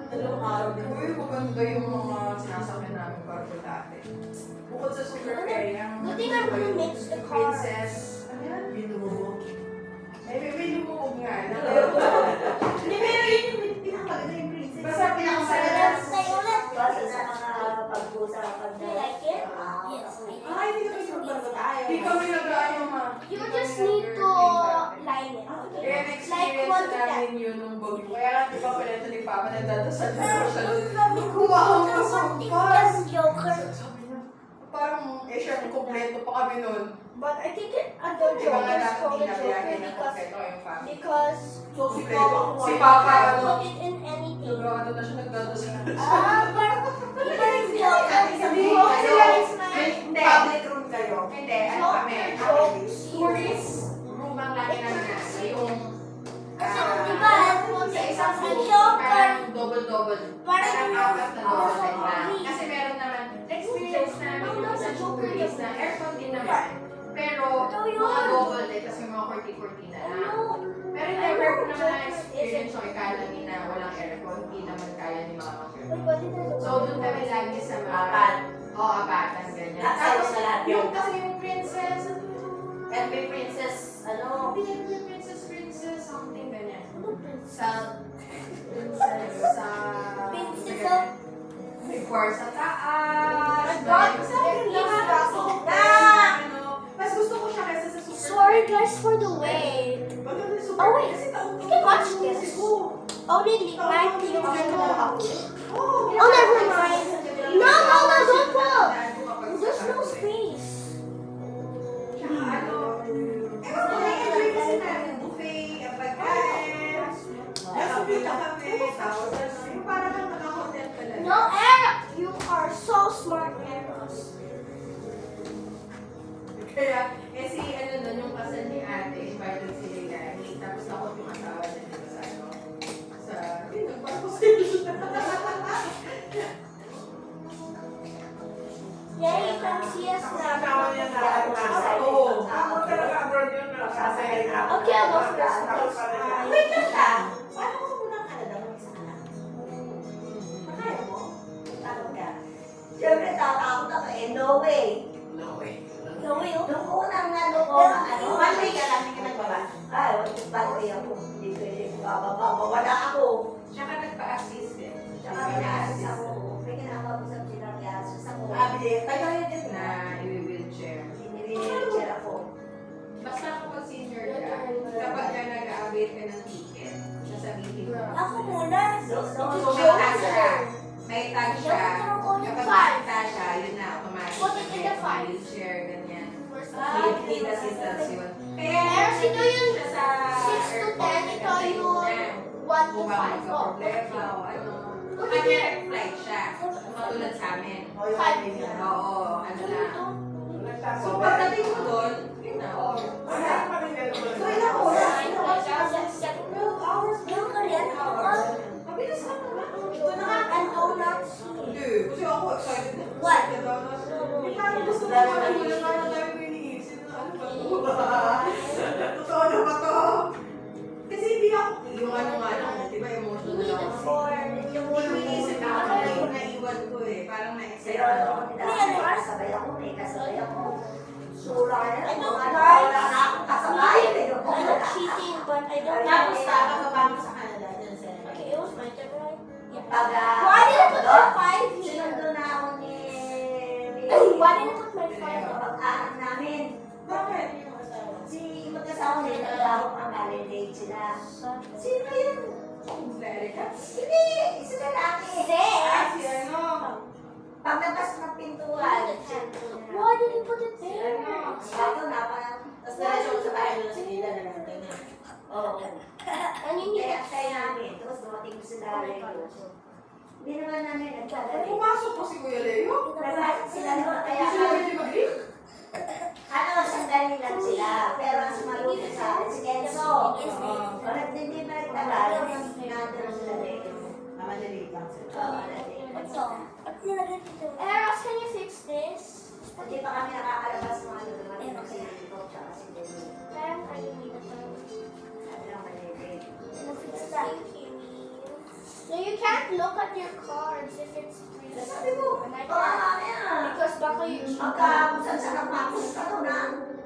dalawang araw din. Uy, maganda yung mga sinasakyan namin para po dati. Bukod sa super area, Good thing I'm gonna mix the cards. Princess, ano yan? Binubo. Maybe You just need to line it. Kaya Okay? na-experience Like na namin yun nung bagyo. Kaya nga, di ba pala ito ni Papa nagdadasal na daw siya. Humahang sa bus. Joker. Sabi niya, parang siya, kumpleto pa kami nun. But I think other Di ba nga Jokers dapat call hindi it na Joker kaya because kumpleto yung family. because So, si Papa, Si Papa, I ano, put it in anything. ano na siya nagdadasal. Parang Joker. Sabihin Joker kayo. is my Hindi. public room kayo. Hindi, ano kami? Joker. Tourist room ang lagi namin nasa. Yung Kasi, di ba, sa isang si room, Joker, parang double-double. parang Parang apat na double bed na. movie. Kasi meron naman, experience namin yung isang tourist na aircon din naman. Pero, mga double bed kasi mga kurti-kurtina na. Pero never ko naman na-experience yung ikala na walang aircon, hindi naman kaya ni Mama. So, doon kami lagi sa mga... Apat. Oo, apatan, ganyan. Nakasaya sa lahat yun. Yung kasi yung princess, FB Princess, ano? hindi yung princess, something ganyan. Sa... Princess, may bar sa taas. Mas gusto ko siya kaysa sa super. Sorry guys for the wait. Oh wait, you can watch this. Only like you can watch. Oh, never mind. No, don't put. There's no space. No, Eric, you are so smart, Eros. Kaya, si ano doon, yung kasal ni ate, invited si Leilani, tapos ako yung asawa niya dito sa ano, sa, nagpapasila. Yeah, you can see us now. Okay, I'll go first. Wait lang ka. Paano ko muna Canada mo isa ka na? Makaya mo? Takot ka? Siyempre, tatakot ako eh. No way. No, wait. Nung unang ano, one way ka lang, hindi ka nagbaba. Ay, bad way ako. Hindi pwede bababa. Mawala ako. Tsaka nagpa-assist eh. Tsaka pinasis ako. May kinakapusap silang yasus ako. Tayo din na i-wheelchair. Hindi-wheelchair ako. Basta kapag senior ka, kapag ka nag-a-avail ka ng ticket, sasabihin mo. Ako muna. So, So, may tag siya. May tag siya. Joker, Kapag five. nakita siya, yun na, automatic. Put it in the five. Wheelchair, ganyan. Ah, Need assistance yun. Kaya, Pero sino yung siya sa 6 to 10, ito yung 1 to kung baka 5. Oh, magka-problema o ano. Put it Kanya here. flight siya. Matulad sa amin. Five. Oo, ano na. Ito. So, pagdating mo doon, yun na. So, ilang oras? Ilang oras? 12 hours. Yung Korean hour. Mabilis lang naman. Do not and do not see. Hindi, kasi ako excited na. What? Hindi parang gusto ko naman ang wala na tayo iniisip na ano ba ito? Totoo na ba to? Kasi hindi ako, yung ano nga lang, di ba You emotional need ako. a 4. Yung iniisip ako na yung naiwan ko eh, parang na-excite Pero ano, ako. kasabay ako, may kasabay ako. Sura ka na, I don't wala like- na akong kasabay. I'm not cheating, but I don't Tapos, like it. bababa mo sa Canada, dyan sa Okay, it was my turn, right? Pag, Why did I put my 5 here? sinundo na ako ni... Why did I put my 5 up? Pag-anak namin. Bakit? Si magkasawa nila, naglalaro ang validate sila. Sino yun? Sila Erika? Hindi, isa lalaki. Ah, si ano? Paglabas ng pintuan. Why did you put it there? Bago na, parang, tapos nalasyon sa bahay nila si Lila na lang ganyan. Oo. And you need Kaya kaya namin, tapos dumating sila Leo. Hindi naman namin nagkadali. Pumasok pa si Kuya Leo? Nagkadali sila naman, kaya Hindi sila pwede mag-leave? ano, sandali lang sila. Pero ang sumaluto sa akin, si Kenzo. Parang hindi na nagtagal, nandun sila Leo. Mamadali lang sila. What's up? Eros, can you fix this? Hindi pa kami nakakalabas mga dumating ng sinilip ko, tsaka si Denny. Ma'am, I need a phone. Sabi lang malibig. Fix that. No, you can't look at your cards if it's free. Sabi mo, And I baka can't. mamaya. Because baka you Magka, kung saan saan ang mapunta to na.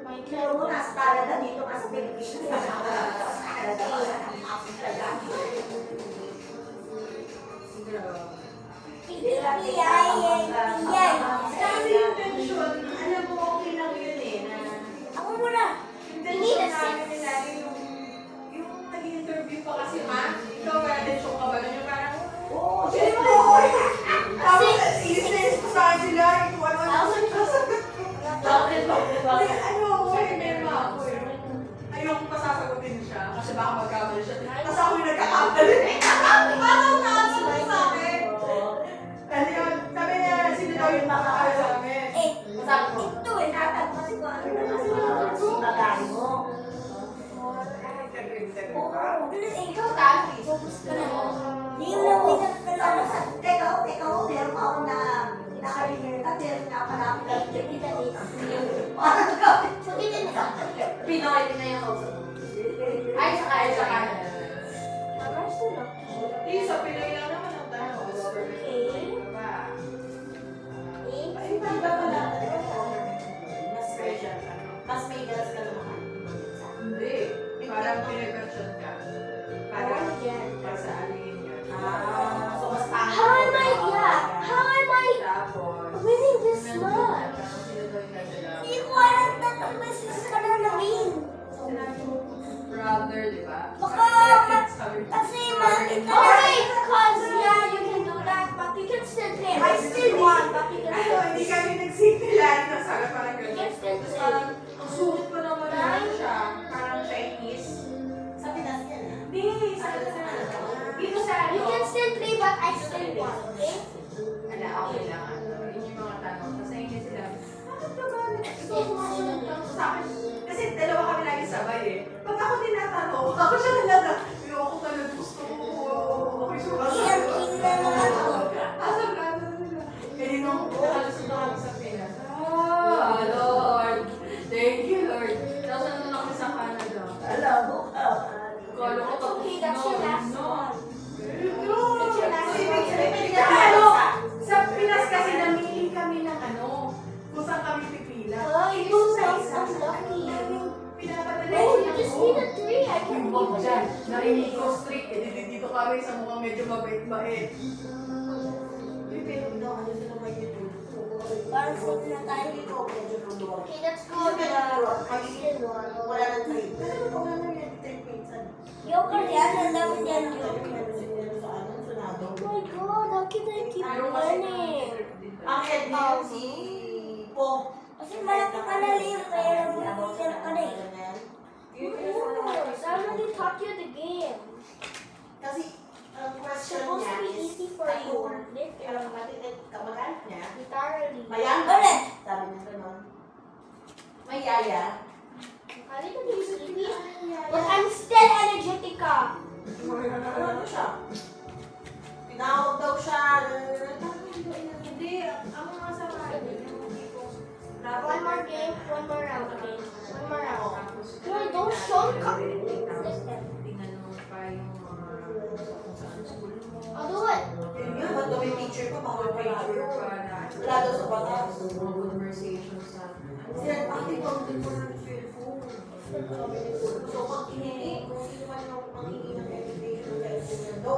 my Pero mo nasa Canada, dito ka sa Pilipinas. Sa Canada, mapunta lang. Hindi lang Sabi yung tension, alam mo, okay lang yun eh, na Ako muna. kasi baka magkamali siya. Tapos ako yung nagkakamali. Parang nakasunod sa akin. Kasi yun, sabi niya, sino daw yung makakaya sa amin? Sabi ko, ito eh, tatagpasin ko. Ano na kasi Magkano mo? Ikaw, Tati. Focus ka na. Hindi yung nawinap ka na. Teka, meron pa ako na nakalimutan kasi nakalapit lang. Parang gawin. Sabihin na. Pinoy din na yung kausap. Ay, saka. Mama, so lucky. Sa Pinoy lang naman ang tanong. Ay, iba pala. Mas special. Mas may gas ka naman. Hindi. Parang pinag-version ka. Parang sa alin yun. So mas pangit. How am I, how am I Tapos, winning this nandun much? na, parang sino daw yung nagdala? Hindi ko alam na tatlong beses ka na naging. Sinabi mo, brother, di ba? Baka, kasi mami ka na. Alright, cause yeah, you can do that, but you can still play. I still won, but you can still Hindi kami nagsikilan na sabi parang You gano'n. can still Tapos play. parang, ang sungit pa naman naman siya. Parang Chinese. Sa Pinas yan ah. Hindi, dito sa ano. You can still play, but I still won, okay? Ala, okay lang. Yun yung mga tanong. Tapos ayun yung sila, bakit ka ba? Ito sumasunod lang sa akin. Kasi dalawa kami lagi sabay eh. Pag ako tinatanong, ako siya nalaga. Pero ako talaga gusto ko. Okay, sumasunod. Asa ka? Kaya nung nakalusot na kami sa Pinas. Lord. Thank you, Lord. Tapos ano na kami sa Canada. Alam mo ka. Kala ko tapos Okay, that's your last one. That's your last Sa Pinas kasi namili kami ng ano, kung saan kami pipila. Oh, you sound lucky. Pinapadala Oh, niya you just ako. need a 3. I can't Huwag even. dyan, narinig ko strict. Dito kami sa mukhang medyo mabait-bait. Pero daw ano sila may YouTube. Parang sabi na tayo. Dito ako medyo luluwag. Okay, let's go to the still one. Wala nang trade. Kasi ito wala nang yung trade minsan. Joker yan, ang dami dyan Sabi joker. nga doon sila sa ano, sunado. Oh my god, how can I keep learning? Ang head niya si Po. Kasi malaki ka na rin, kaya nabibigyan ka na eh. Oh, somebody taught you the game. Kasi ang question Supposed niya to be is easy for you. Alam natin, kamag-anak niya, Literally. mayang Ulit! sabi niya gano'n. May yaya. A little bit sleepy, but I'm still energetic ka. Ano siya? Tinawag daw siya. Hindi, ang mga sa One more game, one more round, okay? One more round. No, don't show ka. Tingnan mo pa yung mga kung saan school mo. I'll do it. Yun nga, ba't daw may picture pa? Bawal picture. Wala daw sa batas. Mga conversations sa Sila, bakit ba ang tipo ng cellphone? So, pag hinihingi, kung sino man yung manghingi ng invitation sa cellphone, no.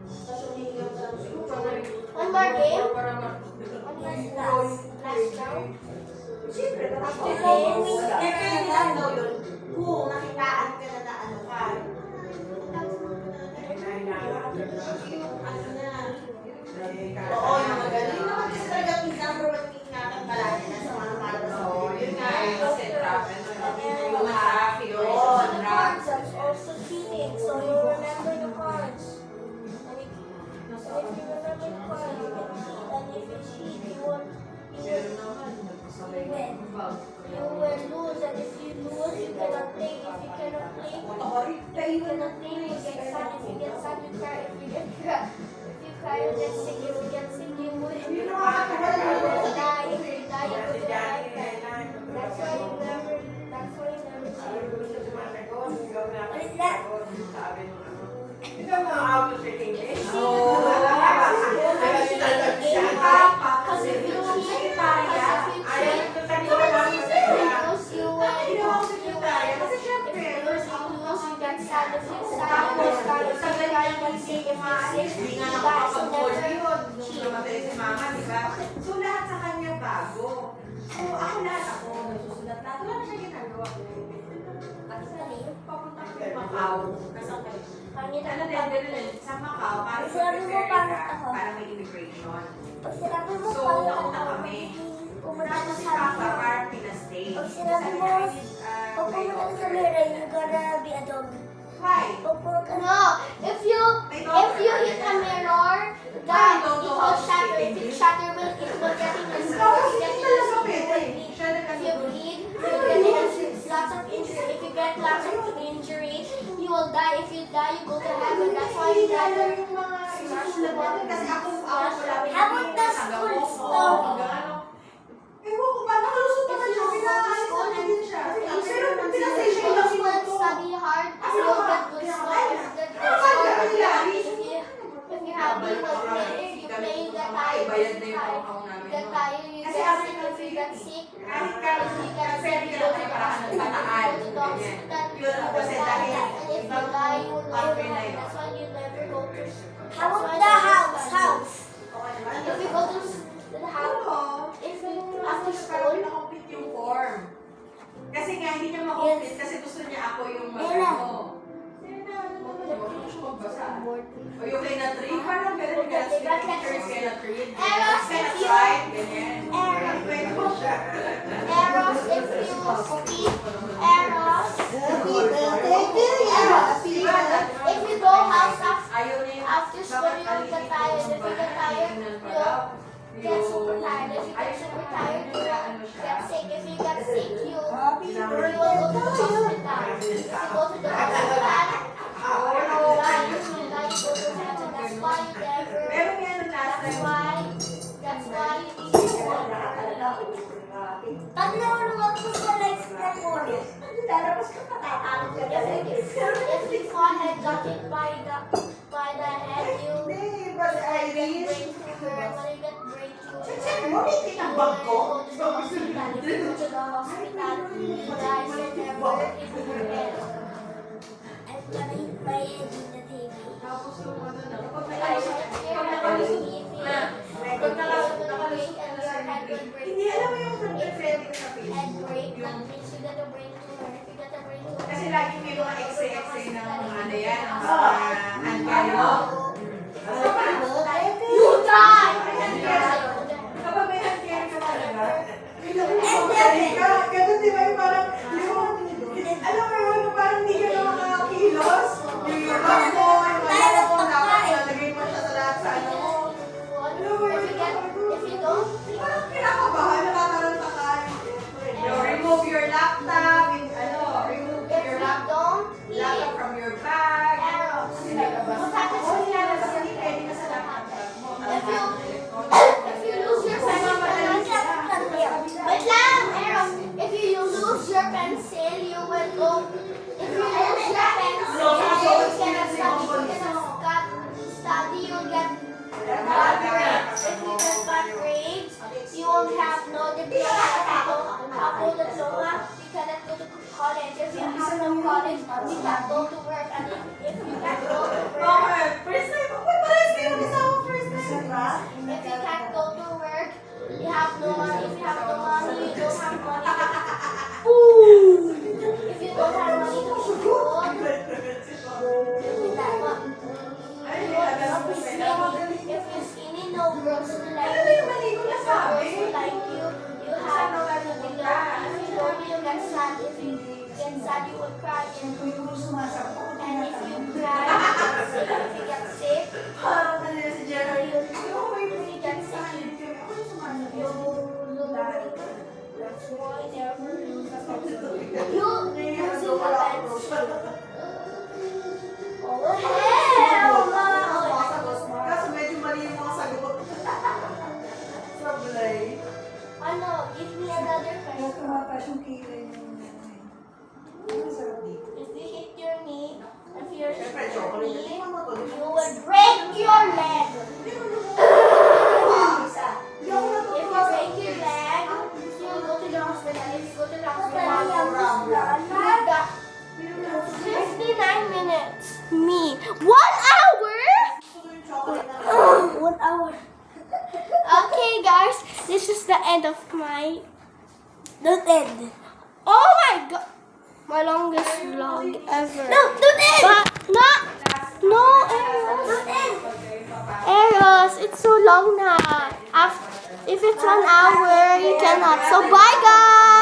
Tapos yung hinihingi ang cellphone. One more game. Para One last round. Siyempre, kapag Okay. depende lang daw yun kung nakitaan ka na ano ka. Ano na? Oo, yung magaling naman kasi talaga minsan pero ingatan ka lang na sa mga kalabas. Oo, yun nga yung kasi traffic. Yung traffic, The yung cards, that's also cheating, so you remember the cards. And if you remember the cards, then if you cheat, you won't. Pero naman, nagpasabay You win. You will lose, and if you lose, you cannot play. If you cannot play, you cannot play. You get sad. If you get sad, you cry. If you get cry, if you cry, you get sick. If you get sick, you will. If you die, if you die, you will die. That's why you never. That's why you never cheat. What is that? Because if you cheat, Hindi nga nakapag-call yun. Nung namatay si mama, di ba? So lahat sa kanya bago. So ako nagsusulat lahat. Wala na siya ginagawa. Papunta ko yung Macau. Ano din, sa Macau, parang Sabi mo, prepare pangit ka, ako. parang may immigration. Pag sinabi mo, So, pangit nauna ako, kami. pumunta ka Tapos si sa Papa, parang pinastay. Pag sinabi mo, Sabi niya, pag pumunta ka sa Mira, you're gonna rather be a dog. Why? No, if you hit a mirror, it will shatter. If it shatter, it will get in your skin. If you bleed, you get lots of injury. If you get lots of injury, you will die. If you die, you go to heaven. That's why you never. How about the school story? Ewan ko ba, nakalusot If naman you siya, go to school pinasay and din siya. Pero pinasay siya if lang you ito. study hard, you will get good score. If you get good Ano ba score, nila? if you have you will play. If you play, you get tired. Bayad If na you yung tired, account namin. you get tired. You get sick. If you get sick, Kahit ka, if you get sick, pwede you ka go lang to the paraan ng bataan. hospital. You go to the hospital. Yun ang kasi dahil And if you die, you will never die. That's why you never go to. How about the house? If you go to the house, if you after Pero school. na-complete yung form. Kasi nga, hindi niya ma-complete kasi gusto niya ako yung mag-ano. Marunong siya magbasa. O yung kay na 3, parang ganun yung cannot speak pictures, cannot read, Eros, if cannot you- write, ganyan. Eros. Pwede mo siya. Eros, if you speak, Eros, if you go house Ayaw niya yung after school, you will get tired. If you get tired, you get super tired. If you get super tired, you will get sick. If you get sick, you will go to the hospital. If you go to the hospital, you will die. If you die, you go to heaven. That's why you never. Meron nga nung last That's time. why you need to work. Pag nahulungan ko sa legs na mo, Lalabas ka pa, tatanong ka na. If you fall and got hit by the head, you Hindi, but Irish. brain tumor. When you get brain tumor, Check mo, may tinambag ko. go to the hospital. If you go to the hospital, you die. You never hit your head. I'm gonna hit my head in the TV. Tapos yung ano na, kapag Guys, nakalusot, if you're kapag not nakalusot, eating, pag nakalusot and ka your na sa head bibig, will break. hindi alam mo yung pwede ka sa face. Head break, that means you get a brain tumor. If you get a brain tumor, Kasi lagi may mga x-ray ng mga ano yan, ng mga hand carry. you die. Kapag may hand carry ka talaga, Ganun di ba yung parang, alam mo yun, parang hindi ka na makakilos. Yung love mo, yung alam mo, dapat lalagay mo siya sa lahat sa ano mo. If you don't, Parang kinakabahan, nakakaranta ka. you remove your laptop, remove if your you laptop don't eat from your bag. arrows, What happens when you have a pwede na sa laptop mo? if you lose your pencil, wait lang, arrows. If you lose your pencil, you will go. If you lose your pencil, you cannot study. You'll get bad grades. If you get bad grades, you won't have no diploma. If you don't have no diploma, you cannot go to college. If you have no college, you can't go to work. And if you can't go to work, First time, parang kayo kasama first time, di ba? if you can't go to work, you have no money. If you have no money, you don't have money. If you don't have money to food, if you're skinny, no girls will like you. If no girls will like you, you have to be lonely. If you lonely, you get sad. If you get sad, you will cry. And if you cry, you get sick. Parang kanina si Jerry. If you get sick, you lose. That's why never lose a pencil. You losing a pencil. Oh hell no! Kaso medyo mali yung mga sagot. Sablay. Ano, give me another question. tumataas yung kilay niya. Ano sarap dito? If you hit your knee, if you're Siyempre, chocolate. knee, Tingnan mo to. you will break your leg. Hindi ako If you natutuwa sa break your leg, you will go to the hospital. If you go to the hospital, you got 59 minutes. Me. 1 hour? 1 hour. Okay, guys, this is the end of my. Don't end. Oh my god! My longest vlog ever. No, don't end. But no, Eros. Don't end. Eros, it's so long now. If it's 1 hour, you cannot. So bye, guys.